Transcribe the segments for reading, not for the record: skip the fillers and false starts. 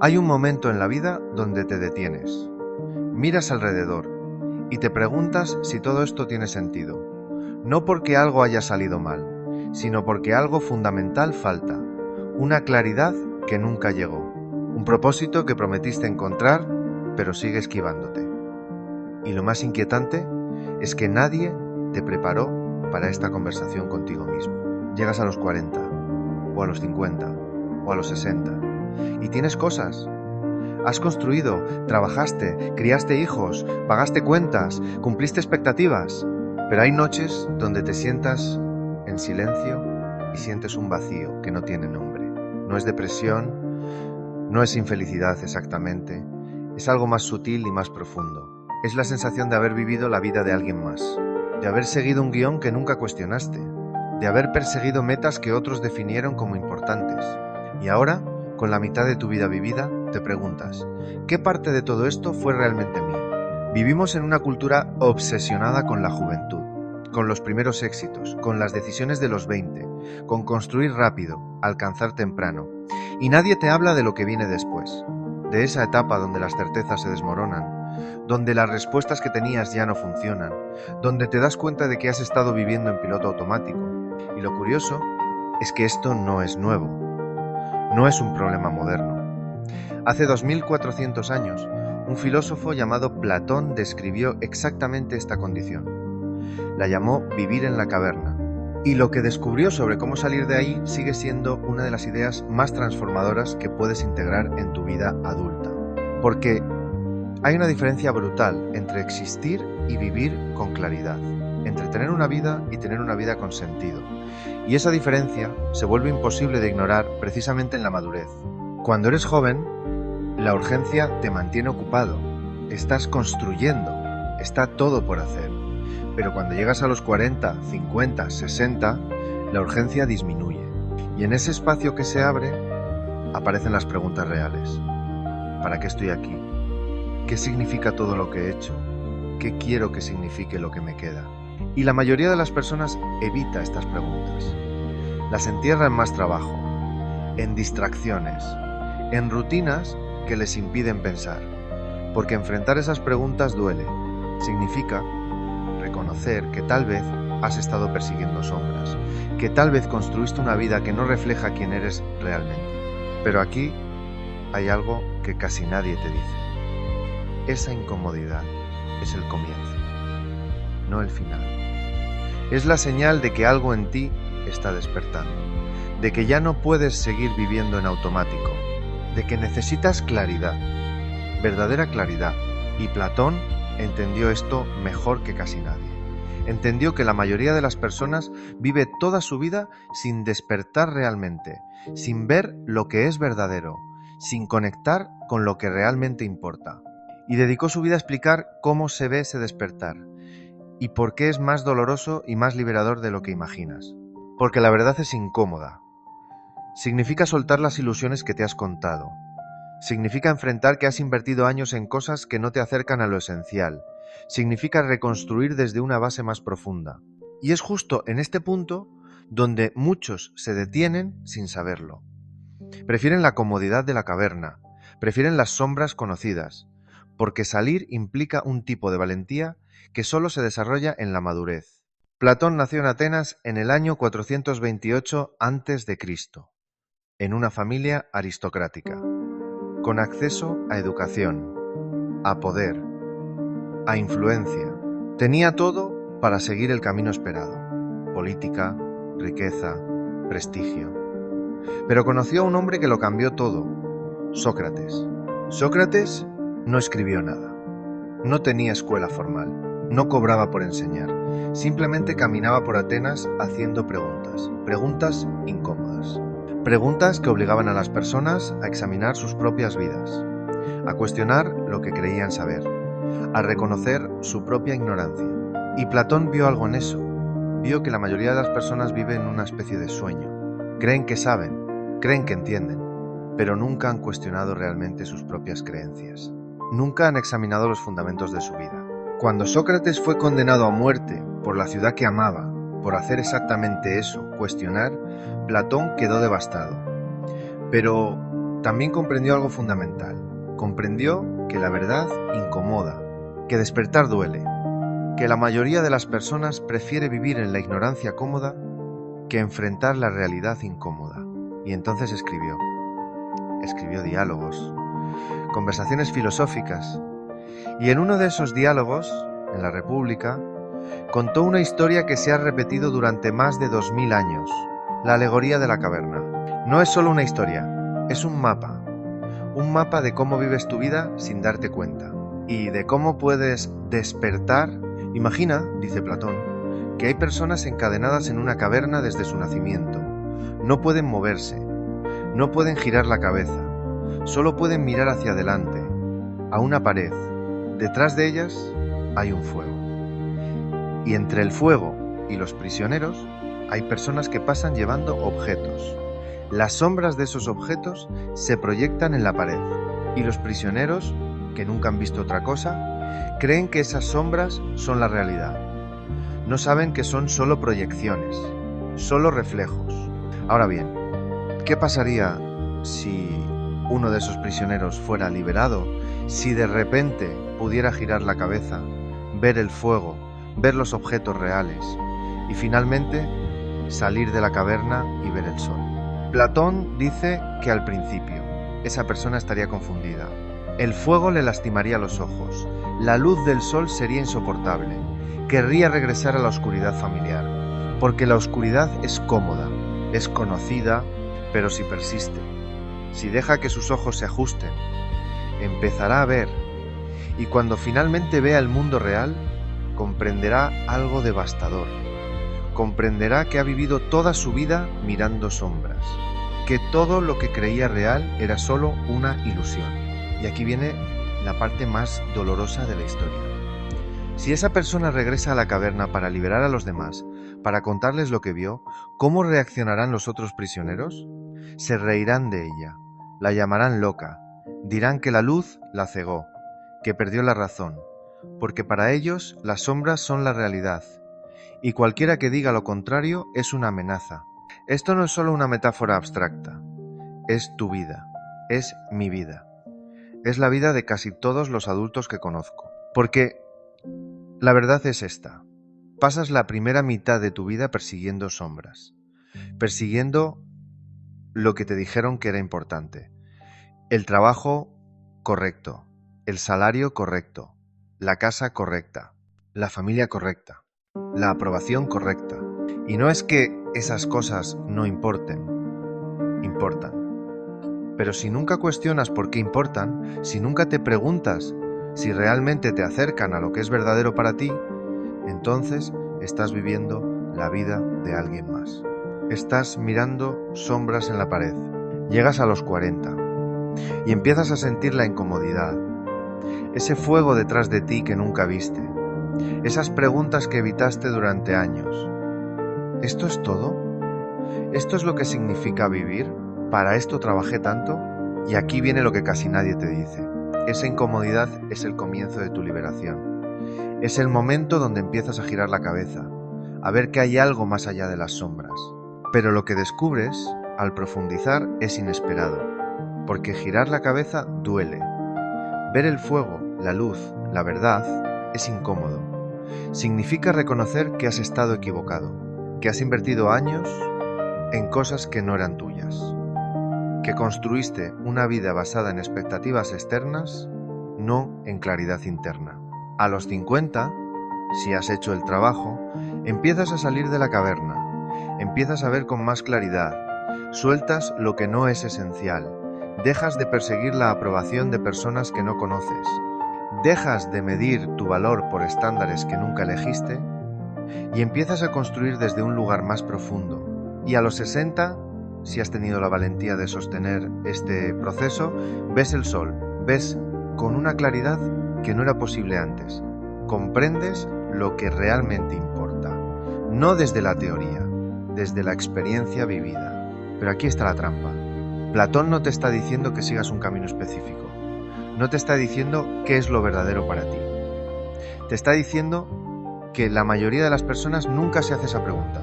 Hay un momento en la vida donde te detienes, miras alrededor y te preguntas si todo esto tiene sentido. No porque algo haya salido mal, sino porque algo fundamental falta, una claridad que nunca llegó, un propósito que prometiste encontrar, pero sigue esquivándote. Y lo más inquietante es que nadie te preparó para esta conversación contigo mismo. Llegas a los 40, o a los 50, o a los 60, y tienes cosas. Has construido, trabajaste, criaste hijos, pagaste cuentas, cumpliste expectativas. Pero hay noches donde te sientas en silencio y sientes un vacío que no tiene nombre. No es depresión, no es infelicidad exactamente, es algo más sutil y más profundo. Es la sensación de haber vivido la vida de alguien más, de haber seguido un guión que nunca cuestionaste, de haber perseguido metas que otros definieron como importantes. Y ahora, con la mitad de tu vida vivida, te preguntas, ¿qué parte de todo esto fue realmente mío? Vivimos en una cultura obsesionada con la juventud, con los primeros éxitos, con las decisiones de los 20, con construir rápido, alcanzar temprano. Y nadie te habla de lo que viene después, de esa etapa donde las certezas se desmoronan, donde las respuestas que tenías ya no funcionan, donde te das cuenta de que has estado viviendo en piloto automático. Y lo curioso es que esto no es nuevo, no es un problema moderno. Hace 2400 años, un filósofo llamado Platón describió exactamente esta condición. La llamó vivir en la caverna. Y lo que descubrió sobre cómo salir de ahí sigue siendo una de las ideas más transformadoras que puedes integrar en tu vida adulta. Porque hay una diferencia brutal entre existir y vivir con claridad, entre tener una vida y tener una vida con sentido. Y esa diferencia se vuelve imposible de ignorar precisamente en la madurez. Cuando eres joven, la urgencia te mantiene ocupado, estás construyendo, está todo por hacer. Pero cuando llegas a los 40, 50, 60, la urgencia disminuye. Y en ese espacio que se abre, aparecen las preguntas reales. ¿Para qué estoy aquí? ¿Qué significa todo lo que he hecho? ¿Qué quiero que signifique lo que me queda? Y la mayoría de las personas evita estas preguntas. Las entierra en más trabajo, en distracciones, en rutinas que les impiden pensar. Porque enfrentar esas preguntas duele. Significa reconocer que tal vez has estado persiguiendo sombras, que tal vez construiste una vida que no refleja quién eres realmente. Pero aquí hay algo que casi nadie te dice. Esa incomodidad es el comienzo, no el final. Es la señal de que algo en ti está despertando, de que ya no puedes seguir viviendo en automático, de que necesitas claridad, verdadera claridad. Y Platón entendió esto mejor que casi nadie. Entendió que la mayoría de las personas vive toda su vida sin despertar realmente, sin ver lo que es verdadero, sin conectar con lo que realmente importa. Y dedicó su vida a explicar cómo se ve ese despertar y por qué es más doloroso y más liberador de lo que imaginas. Porque la verdad es incómoda. Significa soltar las ilusiones que te has contado. Significa enfrentar que has invertido años en cosas que no te acercan a lo esencial. Significa reconstruir desde una base más profunda. Y es justo en este punto donde muchos se detienen sin saberlo. Prefieren la comodidad de la caverna, prefieren las sombras conocidas, porque salir implica un tipo de valentía que solo se desarrolla en la madurez. Platón nació en Atenas en el año 428 a.C., en una familia aristocrática, con acceso a educación, a poder, a influencia. Tenía todo para seguir el camino esperado: política, riqueza, prestigio. Pero conoció a un hombre que lo cambió todo: Sócrates. Sócrates no escribió nada, no tenía escuela formal, no cobraba por enseñar, simplemente caminaba por Atenas haciendo preguntas incómodas. Preguntas que obligaban a las personas a examinar sus propias vidas, a cuestionar lo que creían saber, a reconocer su propia ignorancia. Y Platón vio algo en eso. Vio que la mayoría de las personas viven en una especie de sueño. Creen que saben, creen que entienden, pero nunca han cuestionado realmente sus propias creencias. Nunca han examinado los fundamentos de su vida. Cuando Sócrates fue condenado a muerte por la ciudad que amaba, por hacer exactamente eso, cuestionar, Platón quedó devastado. Pero también comprendió algo fundamental. Comprendió que la verdad incomoda, que despertar duele, que la mayoría de las personas prefiere vivir en la ignorancia cómoda que enfrentar la realidad incómoda. Y entonces escribió diálogos, conversaciones filosóficas, y en uno de esos diálogos, en la República, contó una historia que se ha repetido durante más de 2000 años, la alegoría de la caverna. No es solo una historia, es un mapa de cómo vives tu vida sin darte cuenta y de cómo puedes despertar. Imagina, dice Platón, que hay personas encadenadas en una caverna desde su nacimiento. No pueden moverse, no pueden girar la cabeza, solo pueden mirar hacia adelante, a una pared. Detrás de ellas hay un fuego. Y entre el fuego y los prisioneros hay personas que pasan llevando objetos. Las sombras de esos objetos se proyectan en la pared y los prisioneros, que nunca han visto otra cosa, creen que esas sombras son la realidad. No saben que son solo proyecciones, solo reflejos. Ahora bien, ¿qué pasaría si uno de esos prisioneros fuera liberado? Si de repente pudiera girar la cabeza, ver el fuego, ver los objetos reales y finalmente salir de la caverna y ver el sol. Platón dice que al principio esa persona estaría confundida. El fuego le lastimaría los ojos, la luz del sol sería insoportable, querría regresar a la oscuridad familiar, porque la oscuridad es cómoda, es conocida, pero si persiste, si deja que sus ojos se ajusten, empezará a ver, y cuando finalmente vea el mundo real, comprenderá algo devastador. Comprenderá que ha vivido toda su vida mirando sombras, que todo lo que creía real era solo una ilusión. Y aquí viene la parte más dolorosa de la historia. Si esa persona regresa a la caverna para liberar a los demás, para contarles lo que vio, ¿cómo reaccionarán los otros prisioneros? Se reirán de ella, la llamarán loca, dirán que la luz la cegó, que perdió la razón, porque para ellos las sombras son la realidad, y cualquiera que diga lo contrario es una amenaza. Esto no es solo una metáfora abstracta, es tu vida, es mi vida, es la vida de casi todos los adultos que conozco. Porque la verdad es esta, pasas la primera mitad de tu vida persiguiendo sombras, persiguiendo lo que te dijeron que era importante, el trabajo correcto, el salario correcto, la casa correcta, la familia correcta, la aprobación correcta. Y no es que esas cosas no importen, importan. Pero si nunca cuestionas por qué importan, si nunca te preguntas si realmente te acercan a lo que es verdadero para ti, entonces estás viviendo la vida de alguien más. Estás mirando sombras en la pared. Llegas a los 40 y empiezas a sentir la incomodidad, ese fuego detrás de ti que nunca viste, esas preguntas que evitaste durante años. ¿Esto es todo? ¿Esto es lo que significa vivir? ¿Para esto trabajé tanto? Y aquí viene lo que casi nadie te dice. Esa incomodidad es el comienzo de tu liberación. Es el momento donde empiezas a girar la cabeza, a ver que hay algo más allá de las sombras. Pero lo que descubres, al profundizar, es inesperado, porque girar la cabeza duele. Ver el fuego, la luz, la verdad, es incómodo. Significa reconocer que has estado equivocado, que has invertido años en cosas que no eran tuyas, que construiste una vida basada en expectativas externas, no en claridad interna. A los 50, si has hecho el trabajo, empiezas a salir de la caverna, empiezas a ver con más claridad, sueltas lo que no es esencial, dejas de perseguir la aprobación de personas que no conoces, dejas de medir tu valor por estándares que nunca elegiste y empiezas a construir desde un lugar más profundo. Y a los 60, si has tenido la valentía de sostener este proceso, ves el sol, ves con una claridad que no era posible antes. Comprendes lo que realmente importa, no desde la teoría, desde la experiencia vivida. Pero aquí está la trampa. Platón no te está diciendo que sigas un camino específico, no te está diciendo qué es lo verdadero para ti. Te está diciendo que la mayoría de las personas nunca se hace esa pregunta.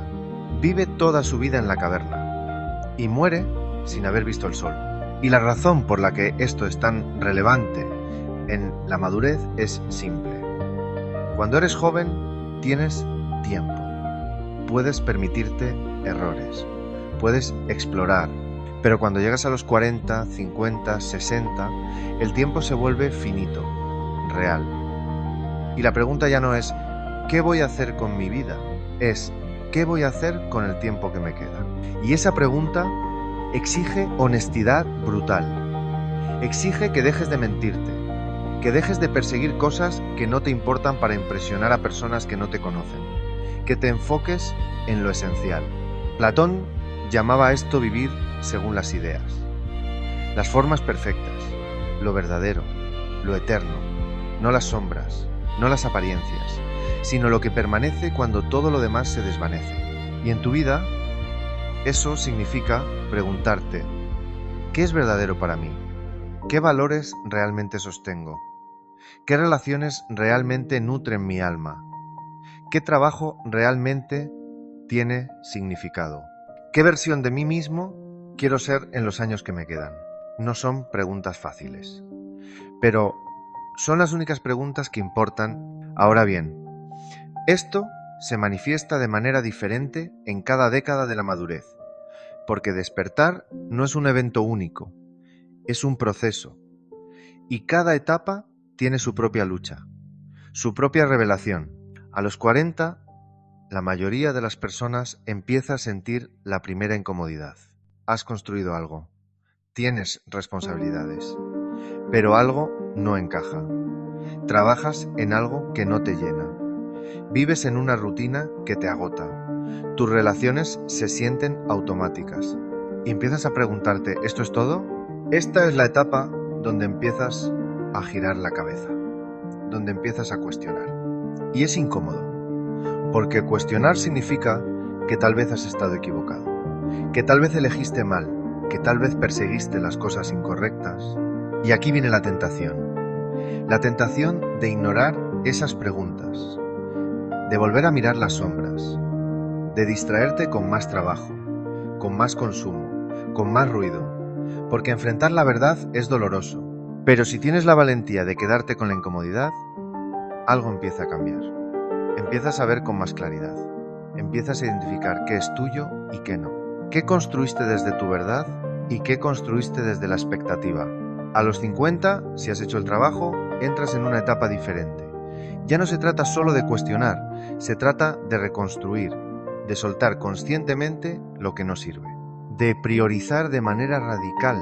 Vive toda su vida en la caverna y muere sin haber visto el sol. Y la razón por la que esto es tan relevante en la madurez es simple. Cuando eres joven, tienes tiempo. Puedes permitirte errores. Puedes explorar. Pero cuando llegas a los 40, 50, 60, el tiempo se vuelve finito, real. Y la pregunta ya no es ¿qué voy a hacer con mi vida? Es ¿qué voy a hacer con el tiempo que me queda? Y esa pregunta exige honestidad brutal. Exige que dejes de mentirte, que dejes de perseguir cosas que no te importan para impresionar a personas que no te conocen, que te enfoques en lo esencial. Platón llamaba a esto vivir según las ideas, las formas perfectas, lo verdadero, lo eterno, no las sombras, no las apariencias, sino lo que permanece cuando todo lo demás se desvanece. Y en tu vida, eso significa preguntarte, ¿qué es verdadero para mí? ¿Qué valores realmente sostengo? ¿Qué relaciones realmente nutren mi alma? ¿Qué trabajo realmente tiene significado? ¿Qué versión de mí mismo quiero ser en los años que me quedan? No son preguntas fáciles, pero son las únicas preguntas que importan. Ahora bien, esto se manifiesta de manera diferente en cada década de la madurez, porque despertar no es un evento único, es un proceso, y cada etapa tiene su propia lucha, su propia revelación. A los 40, la mayoría de las personas empieza a sentir la primera incomodidad. Has construido algo, tienes responsabilidades, pero algo no encaja. Trabajas en algo que no te llena. Vives en una rutina que te agota. Tus relaciones se sienten automáticas. Y empiezas a preguntarte, ¿esto es todo? Esta es la etapa donde empiezas a girar la cabeza, donde empiezas a cuestionar. Y es incómodo, porque cuestionar significa que tal vez has estado equivocado, que tal vez elegiste mal, que tal vez perseguiste las cosas incorrectas. Y aquí viene la tentación de ignorar esas preguntas, de volver a mirar las sombras, de distraerte con más trabajo, con más consumo, con más ruido, porque enfrentar la verdad es doloroso, pero si tienes la valentía de quedarte con la incomodidad, algo empieza a cambiar. Empiezas a ver con más claridad, empiezas a identificar qué es tuyo y qué no, qué construiste desde tu verdad y qué construiste desde la expectativa. A los 50, si has hecho el trabajo, entras en una etapa diferente. Ya no se trata solo de cuestionar, se trata de reconstruir, de soltar conscientemente lo que no sirve, de priorizar de manera radical.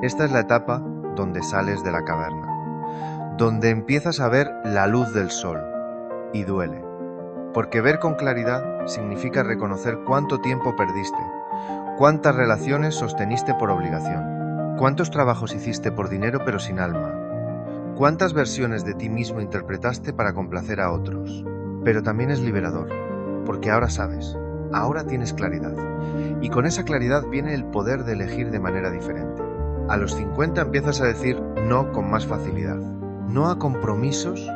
Esta es la etapa donde sales de la caverna, donde empiezas a ver la luz del sol, y duele, porque ver con claridad significa reconocer cuánto tiempo perdiste, cuántas relaciones sosteniste por obligación, cuántos trabajos hiciste por dinero pero sin alma, cuántas versiones de ti mismo interpretaste para complacer a otros. Pero también es liberador, porque ahora sabes, ahora tienes claridad, y con esa claridad viene el poder de elegir de manera diferente. A los 50 empiezas a decir no con más facilidad, no a compromisos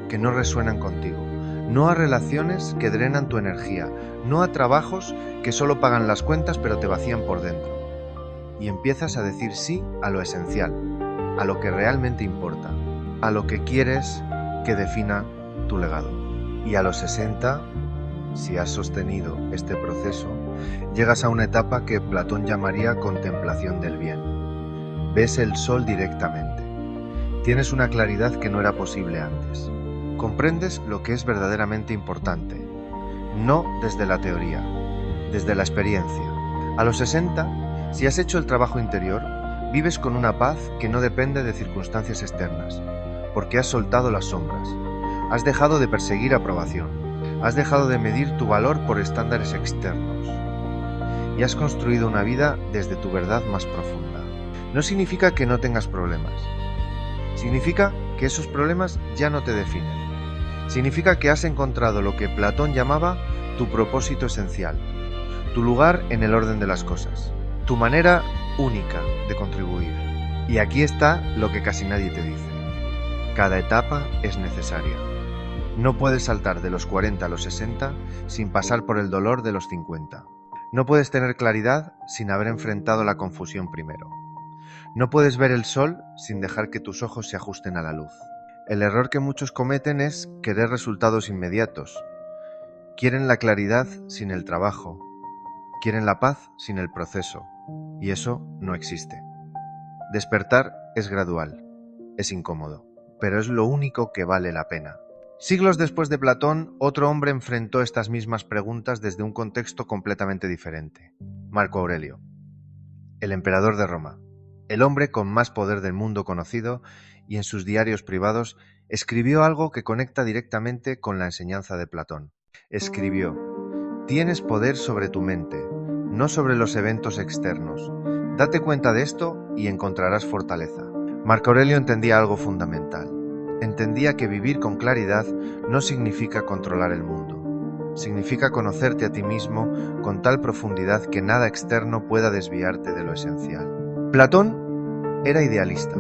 que no resuenan contigo, no a relaciones que drenan tu energía, no a trabajos que solo pagan las cuentas pero te vacían por dentro. Y empiezas a decir sí a lo esencial, a lo que realmente importa, a lo que quieres que defina tu legado. Y a los 60, si has sostenido este proceso, llegas a una etapa que Platón llamaría contemplación del bien. Ves el sol directamente. Tienes una claridad que no era posible antes. Comprendes lo que es verdaderamente importante, no desde la teoría, desde la experiencia. A los 60, si has hecho el trabajo interior, vives con una paz que no depende de circunstancias externas, porque has soltado las sombras, has dejado de perseguir aprobación, has dejado de medir tu valor por estándares externos y has construido una vida desde tu verdad más profunda. No significa que no tengas problemas, significa que esos problemas ya no te definen. Significa que has encontrado lo que Platón llamaba tu propósito esencial, tu lugar en el orden de las cosas, tu manera única de contribuir. Y aquí está lo que casi nadie te dice. Cada etapa es necesaria. No puedes saltar de los 40 a los 60 sin pasar por el dolor de los 50. No puedes tener claridad sin haber enfrentado la confusión primero. No puedes ver el sol sin dejar que tus ojos se ajusten a la luz. El error que muchos cometen es querer resultados inmediatos. Quieren la claridad sin el trabajo. Quieren la paz sin el proceso. Y eso no existe. Despertar es gradual, es incómodo, pero es lo único que vale la pena. Siglos después de Platón, otro hombre enfrentó estas mismas preguntas desde un contexto completamente diferente. Marco Aurelio, el emperador de Roma, el hombre con más poder del mundo conocido, y en sus diarios privados escribió algo que conecta directamente con la enseñanza de Platón. Escribió: tienes poder sobre tu mente, no sobre los eventos externos. Date cuenta de esto y encontrarás fortaleza. Marco Aurelio entendía algo fundamental. Entendía que vivir con claridad no significa controlar el mundo. Significa conocerte a ti mismo con tal profundidad que nada externo pueda desviarte de lo esencial. Platón era idealista.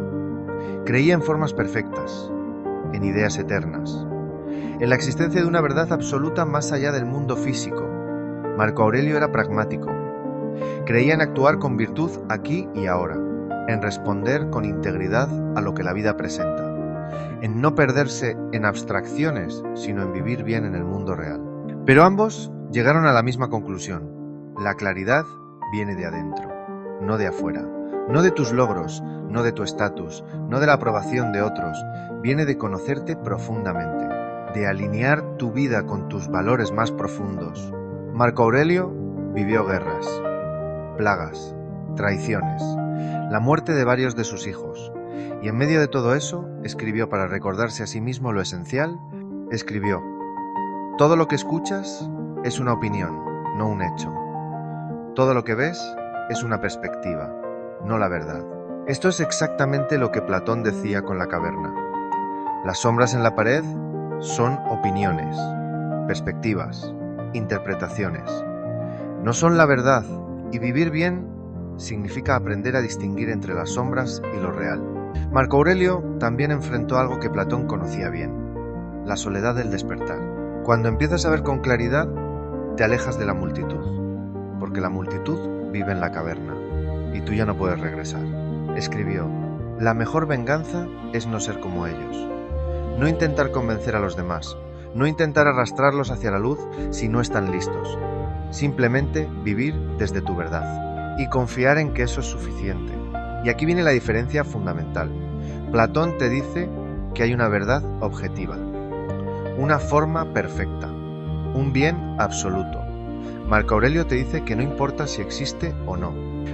Creía en formas perfectas, en ideas eternas, en la existencia de una verdad absoluta más allá del mundo físico. Marco Aurelio era pragmático. Creía en actuar con virtud aquí y ahora, en responder con integridad a lo que la vida presenta, en no perderse en abstracciones, sino en vivir bien en el mundo real. Pero ambos llegaron a la misma conclusión: la claridad viene de adentro, no de afuera, no de tus logros, no de tu estatus, no de la aprobación de otros, viene de conocerte profundamente, de alinear tu vida con tus valores más profundos. Marco Aurelio vivió guerras, plagas, traiciones, la muerte de varios de sus hijos, y en medio de todo eso escribió para recordarse a sí mismo lo esencial. Escribió: todo lo que escuchas es una opinión, no un hecho. Todo lo que ves es una perspectiva, no la verdad. Esto es exactamente lo que Platón decía con la caverna. Las sombras en la pared son opiniones, perspectivas, interpretaciones. No son la verdad, y vivir bien significa aprender a distinguir entre las sombras y lo real. Marco Aurelio también enfrentó algo que Platón conocía bien: la soledad del despertar. Cuando empiezas a ver con claridad, te alejas de la multitud, porque la multitud vive en la caverna, y tú ya no puedes regresar. Escribió: la mejor venganza es no ser como ellos. No intentar convencer a los demás, no intentar arrastrarlos hacia la luz si no están listos. Simplemente vivir desde tu verdad y confiar en que eso es suficiente. Y aquí viene la diferencia fundamental. Platón te dice que hay una verdad objetiva, una forma perfecta, un bien absoluto. Marco Aurelio te dice que no importa si existe o no.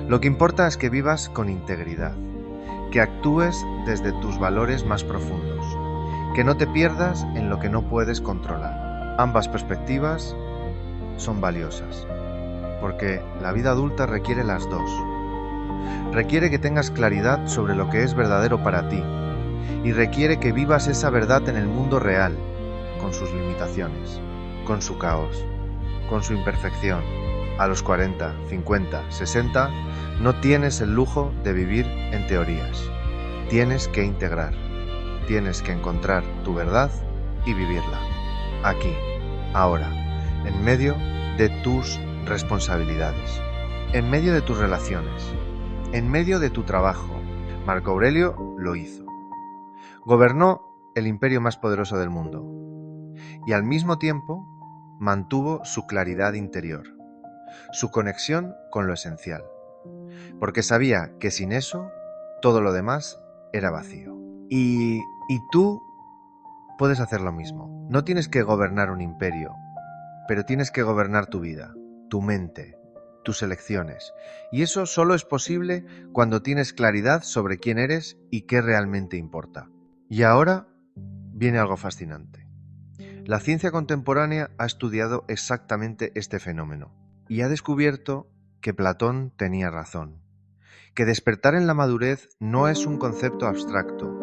Lo que importa es que vivas con integridad, que actúes desde tus valores más profundos, que no te pierdas en lo que no puedes controlar. Ambas perspectivas son valiosas, porque la vida adulta requiere las dos. Requiere que tengas claridad sobre lo que es verdadero para ti, y requiere que vivas esa verdad en el mundo real, con sus limitaciones, con su caos, con su imperfección. A los 40, 50, 60, no tienes el lujo de vivir en teorías. Tienes que integrar, tienes que encontrar tu verdad y vivirla, aquí, ahora, en medio de tus responsabilidades, en medio de tus relaciones, en medio de tu trabajo. Marco Aurelio lo hizo. Gobernó el imperio más poderoso del mundo y al mismo tiempo mantuvo su claridad interior, su conexión con lo esencial, porque sabía que sin eso todo lo demás era vacío. Y tú puedes hacer lo mismo. No tienes que gobernar un imperio, pero tienes que gobernar tu vida, tu mente, tus elecciones. Y eso solo es posible cuando tienes claridad sobre quién eres y qué realmente importa. Y ahora viene algo fascinante. La ciencia contemporánea ha estudiado exactamente este fenómeno y ha descubierto que Platón tenía razón, que despertar en la madurez no es un concepto abstracto,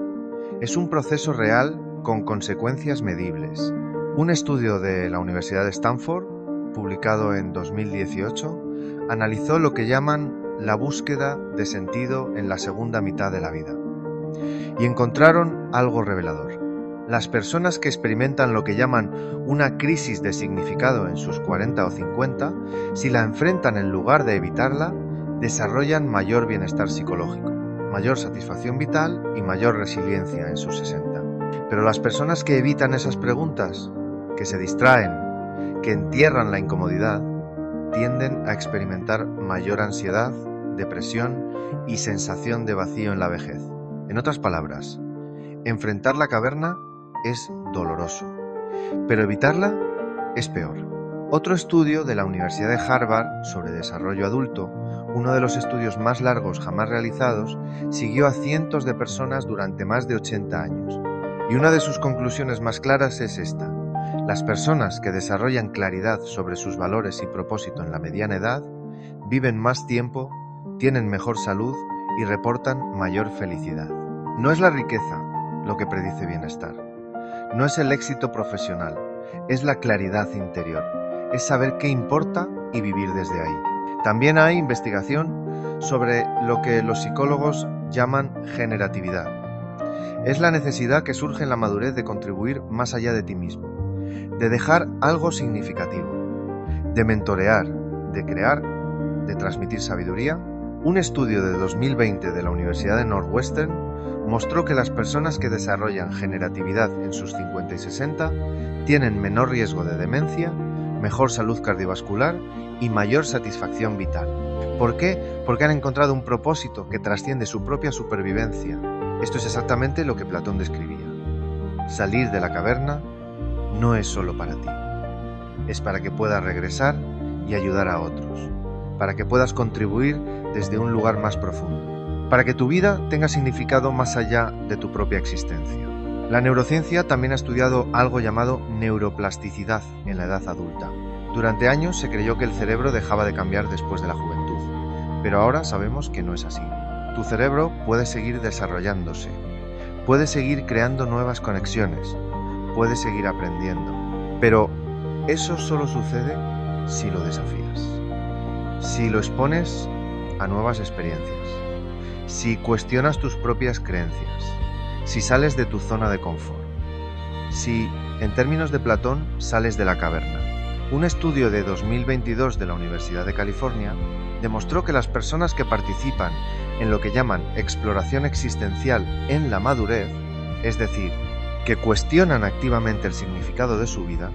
es un proceso real con consecuencias medibles. Un estudio de la Universidad de Stanford, publicado en 2018, analizó lo que llaman la búsqueda de sentido en la segunda mitad de la vida y encontraron algo revelador. Las personas que experimentan lo que llaman una crisis de significado en sus 40 o 50, si la enfrentan en lugar de evitarla, desarrollan mayor bienestar psicológico. mayor satisfacción vital y mayor resiliencia en sus 60. Pero las personas que evitan esas preguntas, que se distraen, que entierran la incomodidad, tienden a experimentar mayor ansiedad, depresión y sensación de vacío en la vejez. En otras palabras, enfrentar la caverna es doloroso, pero evitarla es peor. Otro estudio de la Universidad de Harvard sobre desarrollo adulto, uno de los estudios más largos jamás realizados, siguió a cientos de personas durante más de 80 años. Y una de sus conclusiones más claras es esta: las personas que desarrollan claridad sobre sus valores y propósito en la mediana edad viven más tiempo, tienen mejor salud y reportan mayor felicidad. No es la riqueza lo que predice bienestar, no es el éxito profesional, es la claridad interior, es saber qué importa y vivir desde ahí. También hay investigación sobre lo que los psicólogos llaman generatividad. Es la necesidad que surge en la madurez de contribuir más allá de ti mismo, de dejar algo significativo, de mentorear, de crear, de transmitir sabiduría. Un estudio de 2020 de la Universidad de Northwestern mostró que las personas que desarrollan generatividad en sus 50 y 60 tienen menor riesgo de demencia, mejor salud cardiovascular y mayor satisfacción vital. ¿Por qué? Porque han encontrado un propósito que trasciende su propia supervivencia. Esto es exactamente lo que Platón describía. Salir de la caverna no es solo para ti, es para que puedas regresar y ayudar a otros, para que puedas contribuir desde un lugar más profundo, para que tu vida tenga significado más allá de tu propia existencia. La neurociencia también ha estudiado algo llamado neuroplasticidad en la edad adulta. Durante años se creyó que el cerebro dejaba de cambiar después de la juventud, pero ahora sabemos que no es así. Tu cerebro puede seguir desarrollándose, puede seguir creando nuevas conexiones, puede seguir aprendiendo, pero eso solo sucede si lo desafías, si lo expones a nuevas experiencias, si cuestionas tus propias creencias, si sales de tu zona de confort, si, en términos de Platón, sales de la caverna. Un estudio de 2022 de la Universidad de California demostró que las personas que participan en lo que llaman exploración existencial en la madurez, es decir, que cuestionan activamente el significado de su vida,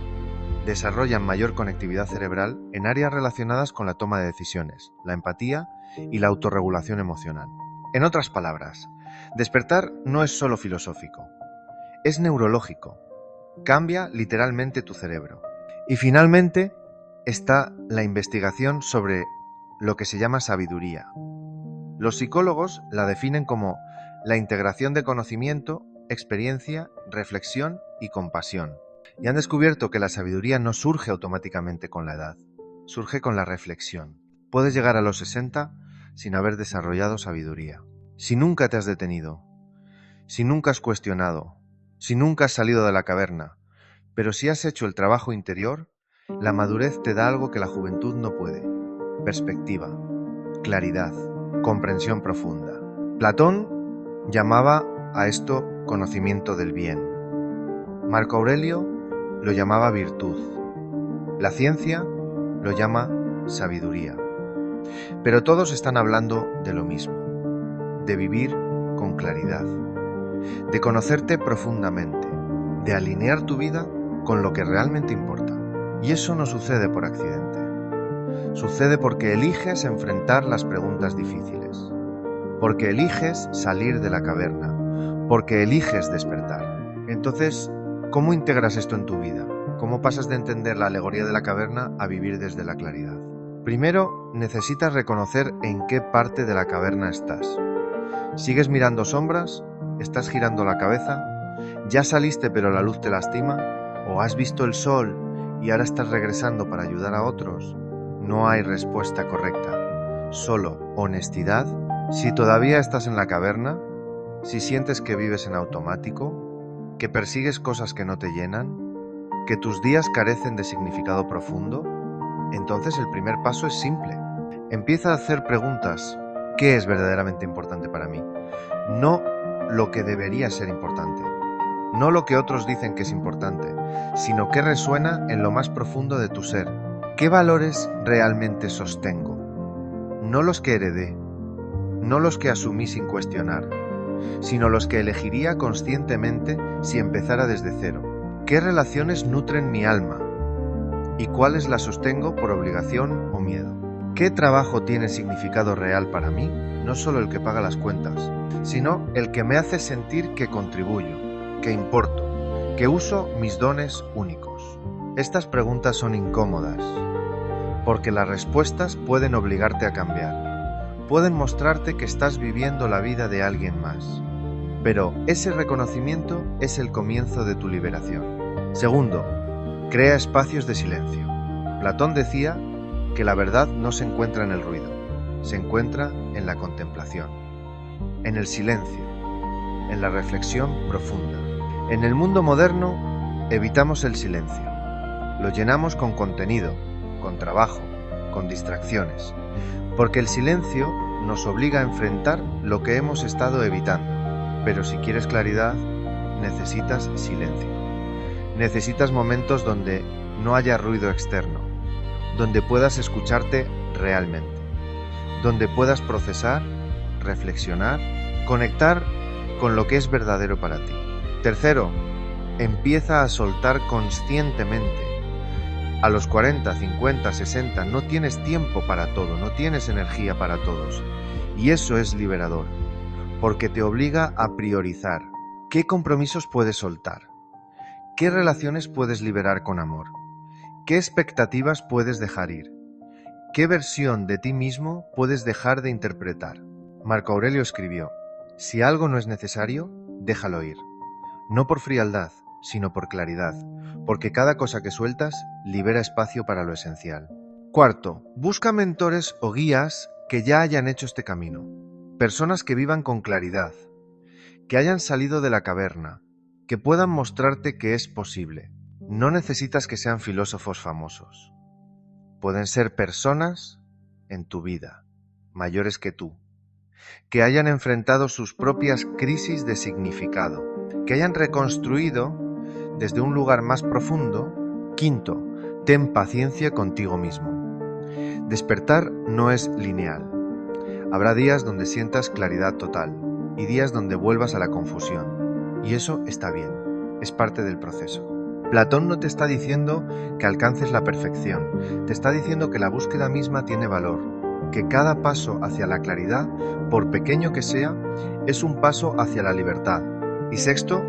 desarrollan mayor conectividad cerebral en áreas relacionadas con la toma de decisiones, la empatía y la autorregulación emocional. En otras palabras, despertar no es solo filosófico, es neurológico, cambia literalmente tu cerebro. Y finalmente está la investigación sobre lo que se llama sabiduría. Los psicólogos la definen como la integración de conocimiento, experiencia, reflexión y compasión. Y han descubierto que la sabiduría no surge automáticamente con la edad, surge con la reflexión. Puedes llegar a los 60 sin haber desarrollado sabiduría. Si nunca te has detenido, si nunca has cuestionado, si nunca has salido de la caverna, pero si has hecho el trabajo interior, la madurez te da algo que la juventud no puede: perspectiva, claridad, comprensión profunda. Platón llamaba a esto conocimiento del bien. Marco Aurelio lo llamaba virtud. La ciencia lo llama sabiduría. Pero todos están hablando de lo mismo, de vivir con claridad, de conocerte profundamente, de alinear tu vida con lo que realmente importa. Y eso no sucede por accidente. Sucede porque eliges enfrentar las preguntas difíciles, porque eliges salir de la caverna, porque eliges despertar. Entonces, ¿cómo integras esto en tu vida? ¿Cómo pasas de entender la alegoría de la caverna a vivir desde la claridad? Primero, necesitas reconocer en qué parte de la caverna estás. ¿Sigues mirando sombras? ¿Estás girando la cabeza? ¿Ya saliste pero la luz te lastima? ¿O has visto el sol y ahora estás regresando para ayudar a otros? No hay respuesta correcta, solo honestidad. Si todavía estás en la caverna, si sientes que vives en automático, que persigues cosas que no te llenan, que tus días carecen de significado profundo, entonces el primer paso es simple. Empieza a hacer preguntas. ¿Qué es verdaderamente importante para mí? No lo que debería ser importante, no lo que otros dicen que es importante, sino qué resuena en lo más profundo de tu ser. ¿Qué valores realmente sostengo? No los que heredé, no los que asumí sin cuestionar, sino los que elegiría conscientemente si empezara desde cero. ¿Qué relaciones nutren mi alma? ¿Y cuáles las sostengo por obligación o miedo? ¿Qué trabajo tiene significado real para mí? No solo el que paga las cuentas, sino el que me hace sentir que contribuyo, que importo, que uso mis dones únicos. Estas preguntas son incómodas, porque las respuestas pueden obligarte a cambiar, pueden mostrarte que estás viviendo la vida de alguien más. Pero ese reconocimiento es el comienzo de tu liberación. Segundo, crea espacios de silencio. Platón decía que la verdad no se encuentra en el ruido, se encuentra en la contemplación, en el silencio, en la reflexión profunda. En el mundo moderno evitamos el silencio, lo llenamos con contenido, con trabajo, con distracciones, porque el silencio nos obliga a enfrentar lo que hemos estado evitando. Pero si quieres claridad, necesitas silencio. Necesitas momentos donde no haya ruido externo, donde puedas escucharte realmente, donde puedas procesar, reflexionar, conectar con lo que es verdadero para ti. Tercero, empieza a soltar conscientemente. A los 40, 50, 60 no tienes tiempo para todo, no tienes energía para todos. Y eso es liberador, porque te obliga a priorizar. ¿Qué compromisos puedes soltar? ¿Qué relaciones puedes liberar con amor? ¿Qué expectativas puedes dejar ir? ¿Qué versión de ti mismo puedes dejar de interpretar? Marco Aurelio escribió: si algo no es necesario, déjalo ir. No por frialdad, sino por claridad, porque cada cosa que sueltas libera espacio para lo esencial. Cuarto, busca mentores o guías que ya hayan hecho este camino. Personas que vivan con claridad, que hayan salido de la caverna, que puedan mostrarte que es posible. No necesitas que sean filósofos famosos. Pueden ser personas en tu vida, mayores que tú, que hayan enfrentado sus propias crisis de significado, que hayan reconstruido desde un lugar más profundo. Quinto, ten paciencia contigo mismo. Despertar no es lineal. Habrá días donde sientas claridad total y días donde vuelvas a la confusión. Y eso está bien, es parte del proceso. Platón no te está diciendo que alcances la perfección, te está diciendo que la búsqueda misma tiene valor, que cada paso hacia la claridad, por pequeño que sea, es un paso hacia la libertad. Y sexto,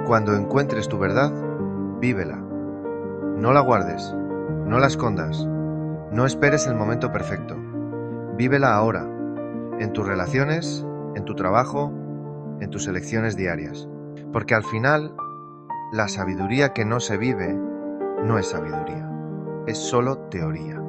cuando encuentres tu verdad, vívela. No la guardes, no la escondas, no esperes el momento perfecto. Vívela ahora, en tus relaciones, en tu trabajo, en tus elecciones diarias. Porque al final, la sabiduría que no se vive no es sabiduría, es solo teoría.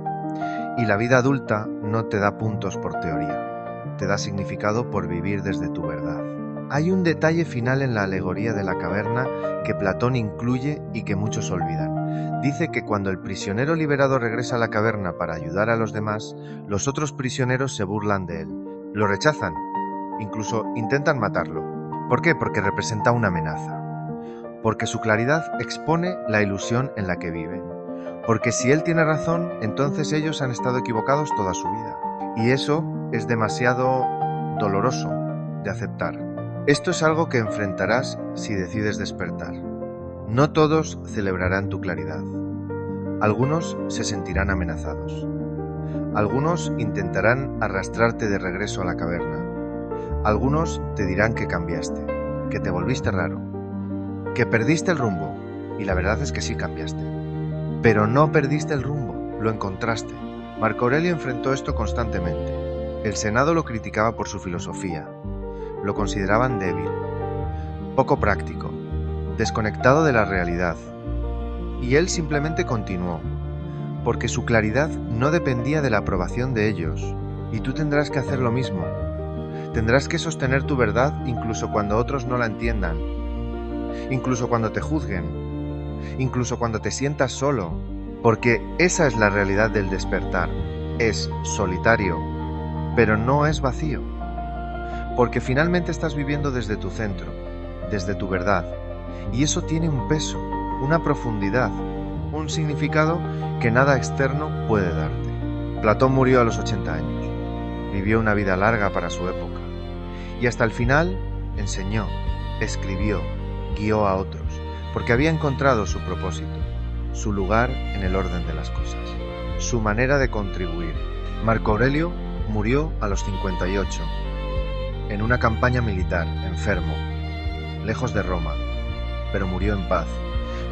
Y la vida adulta no te da puntos por teoría, te da significado por vivir desde tu verdad. Hay un detalle final en la alegoría de la caverna que Platón incluye y que muchos olvidan. Dice que cuando el prisionero liberado regresa a la caverna para ayudar a los demás, los otros prisioneros se burlan de él, lo rechazan, incluso intentan matarlo. ¿Por qué? Porque representa una amenaza. Porque su claridad expone la ilusión en la que viven. Porque si él tiene razón, entonces ellos han estado equivocados toda su vida. Y eso es demasiado doloroso de aceptar. Esto es algo que enfrentarás si decides despertar. No todos celebrarán tu claridad. Algunos se sentirán amenazados. Algunos intentarán arrastrarte de regreso a la caverna. Algunos te dirán que cambiaste, que te volviste raro, que perdiste el rumbo, y la verdad es que sí cambiaste. Pero no perdiste el rumbo, lo encontraste. Marco Aurelio enfrentó esto constantemente. El Senado lo criticaba por su filosofía. Lo consideraban débil, poco práctico, desconectado de la realidad. Y él simplemente continuó, porque su claridad no dependía de la aprobación de ellos. Y tú tendrás que hacer lo mismo. Tendrás que sostener tu verdad incluso cuando otros no la entiendan, incluso cuando te juzguen, incluso cuando te sientas solo, porque esa es la realidad del despertar. Es solitario, pero no es vacío, porque finalmente estás viviendo desde tu centro, desde tu verdad, y eso tiene un peso, una profundidad, un significado que nada externo puede darte. Platón murió a los 80 años. vivió una vida larga para su época y hasta el final enseñó, escribió, guió a otros, porque había encontrado su propósito, su lugar en el orden de las cosas, su manera de contribuir. Marco Aurelio murió a los 58, en una campaña militar, enfermo, lejos de Roma, pero murió en paz,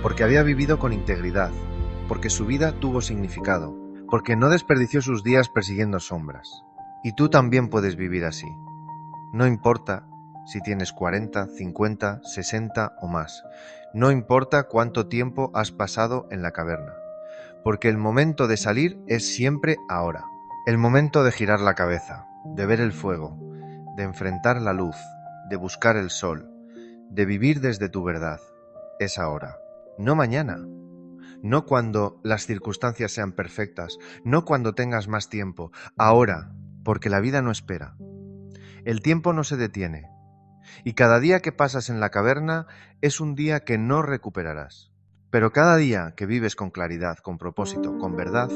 porque había vivido con integridad, porque su vida tuvo significado, porque no desperdició sus días persiguiendo sombras. Y tú también puedes vivir así. No importa si tienes 40, 50, 60 o más. No importa cuánto tiempo has pasado en la caverna, porque el momento de salir es siempre ahora. El momento de girar la cabeza, de ver el fuego, de enfrentar la luz, de buscar el sol, de vivir desde tu verdad, es ahora. No mañana, no cuando las circunstancias sean perfectas, no cuando tengas más tiempo, ahora, porque la vida no espera. El tiempo no se detiene, y cada día que pasas en la caverna es un día que no recuperarás. Pero cada día que vives con claridad, con propósito, con verdad,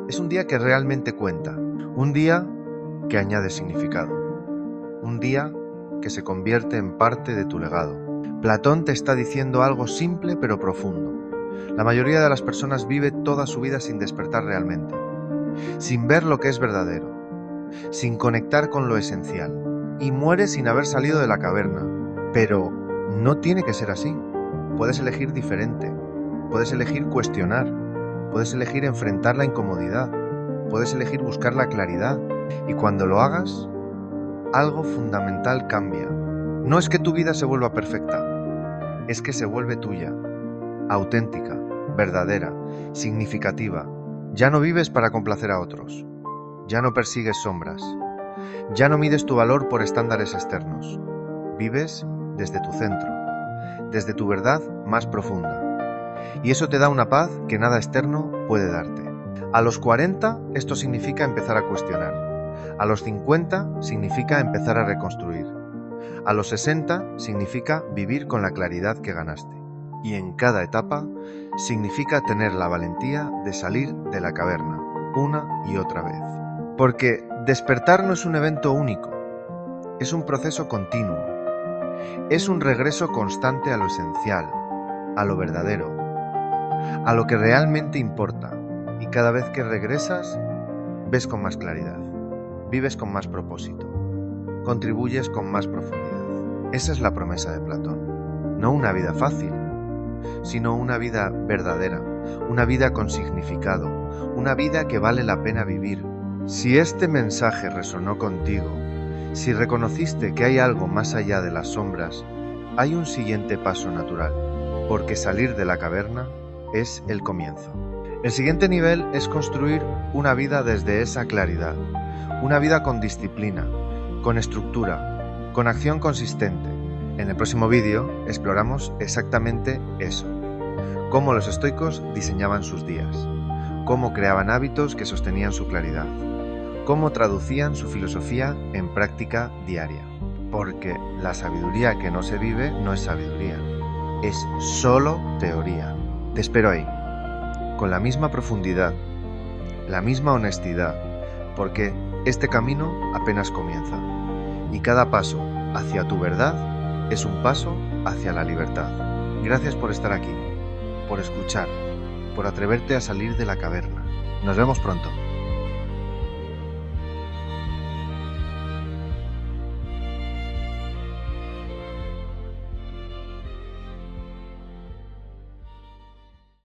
es un día que realmente cuenta, un día que añade significado, un día que se convierte en parte de tu legado. Platón te está diciendo algo simple pero profundo. La mayoría de las personas vive toda su vida sin despertar realmente, sin ver lo que es verdadero, sin conectar con lo esencial, y muere sin haber salido de la caverna. Pero no tiene que ser así. Puedes elegir diferente, puedes elegir cuestionar, puedes elegir enfrentar la incomodidad, puedes elegir buscar la claridad, y cuando lo hagas, algo fundamental cambia. No es que tu vida se vuelva perfecta, es que se vuelve tuya, auténtica, verdadera, significativa. Ya no vives para complacer a otros, ya no persigues sombras, ya no mides tu valor por estándares externos. Vives desde tu centro, desde tu verdad más profunda. Y eso te da una paz que nada externo puede darte. A los 40 esto significa empezar a cuestionar. A los 50 significa empezar a reconstruir. A los 60 significa vivir con la claridad que ganaste. Y en cada etapa significa tener la valentía de salir de la caverna, una y otra vez. Porque despertar no es un evento único, es un proceso continuo. Es un regreso constante a lo esencial, a lo verdadero, a lo que realmente importa. Y cada vez que regresas, ves con más claridad, vives con más propósito, contribuyes con más profundidad. Esa es la promesa de Platón. No una vida fácil, sino una vida verdadera, una vida con significado, una vida que vale la pena vivir. Si este mensaje resonó contigo, si reconociste que hay algo más allá de las sombras, hay un siguiente paso natural, porque salir de la caverna es el comienzo. El siguiente nivel es construir una vida desde esa claridad, una vida con disciplina, con estructura, con acción consistente. En el próximo vídeo exploramos exactamente eso, cómo los estoicos diseñaban sus días, cómo creaban hábitos que sostenían su claridad, cómo traducían su filosofía en práctica diaria. Porque la sabiduría que no se vive no es sabiduría, es solo teoría. Te espero ahí, con la misma profundidad, la misma honestidad, porque este camino apenas comienza. Y cada paso hacia tu verdad es un paso hacia la libertad. Gracias por estar aquí, por escuchar, por atreverte a salir de la caverna. Nos vemos pronto.